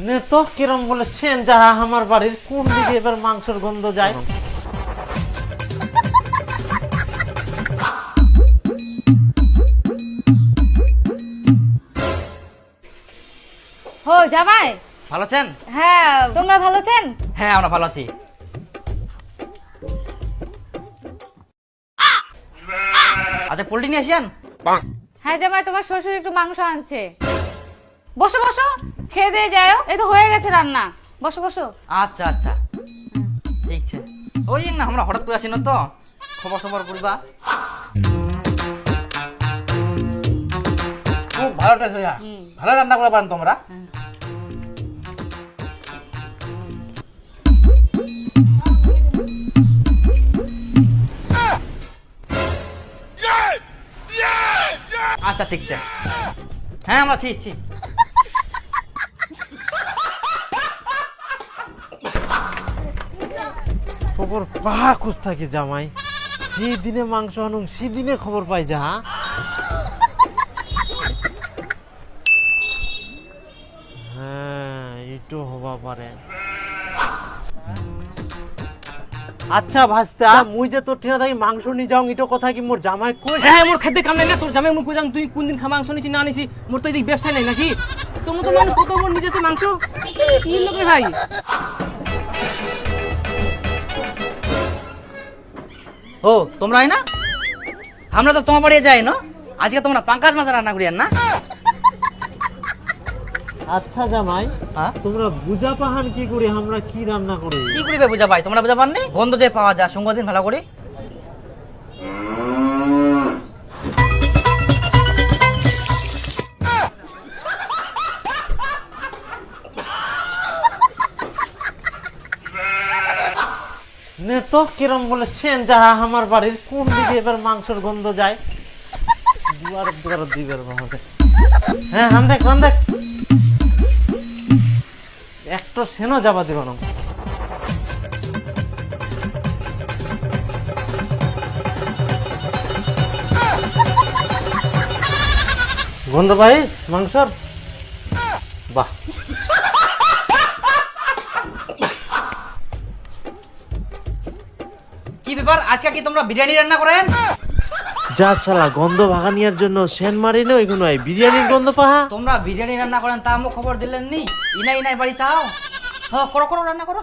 নে তো কিরম বলে সেন যাহা আমার বাড়ির কোন দিকে এবার মাংসের গন্ধ যায়। হো জামাই, ভালো আছেন? হ্যাঁ তোমরা ভালো আছেন? হ্যাঁ আমরা ভালো আছি। আচ্ছা পোল্ট্রি নিয়ে আসেন। হ্যাঁ জামাই, তোমার শ্বশুর একটু মাংস আনছে। বসো বসো, খেয়ে দিয়ে যাও, এই তো হয়ে গেছে রান্না। বসো বসো। আচ্ছা আচ্ছা ঠিক আছে। ওই না আমরা হঠাৎ করে আসি না তো, খবর খবর করবা। খুব ভালো টেস্ট হইয়া, ভালো রান্না করে পারেন তোমরা। আচ্ছা ঠিক আছে। হ্যাঁ আমরা ছি। খবর পা খুঁজ থাকি জামাই, যে দিনে মাংস আনুন সেদিনে খবর পাই যাহা। হ্যাঁ এটো হবা পারে। আচ্ছা ভাস্তা, মুই যে তোর ঠিনা থাকি মাংস নিয়ে যাও, এটো কথা কি মোর জামাই কই? হ্যাঁ মোর খাদ্যে কাম নাই না, তোর জামাই মুখ কইতাম তুই কোন দিন খা মাংস নিছি না নিছি, মোর তো এদিক ব্যবসা নাই নাকি? তোমার তো মানুষ কত মোর নিজে মাংস কি লোকে ভাই। ও তোমরাই না, আমরা তো তোমার বাড়ি যাই না, আজকে তোমরা পাঙ্কাজ মাছ রান্না করিয়ান না? আচ্ছা জামাই, হ্যাঁ তোমরা বুঝা পাহান কি করি, আমরা কি রান্না করি? কি করিবে বুঝা ভাই, তোমরা বুঝা পাননি? গন্ধ যে পাওয়া যায় সঙ্গ দিন ভালো করে। নে তো কিরম বলে সেন যাহা আমার বাড়ির কোন দিকে এবার মাংসের গন্ধ যায়। দুয়ার দিবের বাহাতে। হ্যাঁ হান দেখ একটু সেনও যাবা দিব না। গন্ধ পাই মাংসর, বাহ। কি ব্যাপার, আজকে কি তোমরা বিরিয়ানি রান্না করেন? যা শালা, গন্ধ ভাগানিয়ার জন্য সেন মারি না ওইগুলো বিরিয়ানির গন্ধ পাহা। তোমরা বিরিয়ানি রান্না করেন তা আমাকে খবর দিলেন নি? ইনাই বাড়ি তাও। হ্যাঁ করো রান্না করো।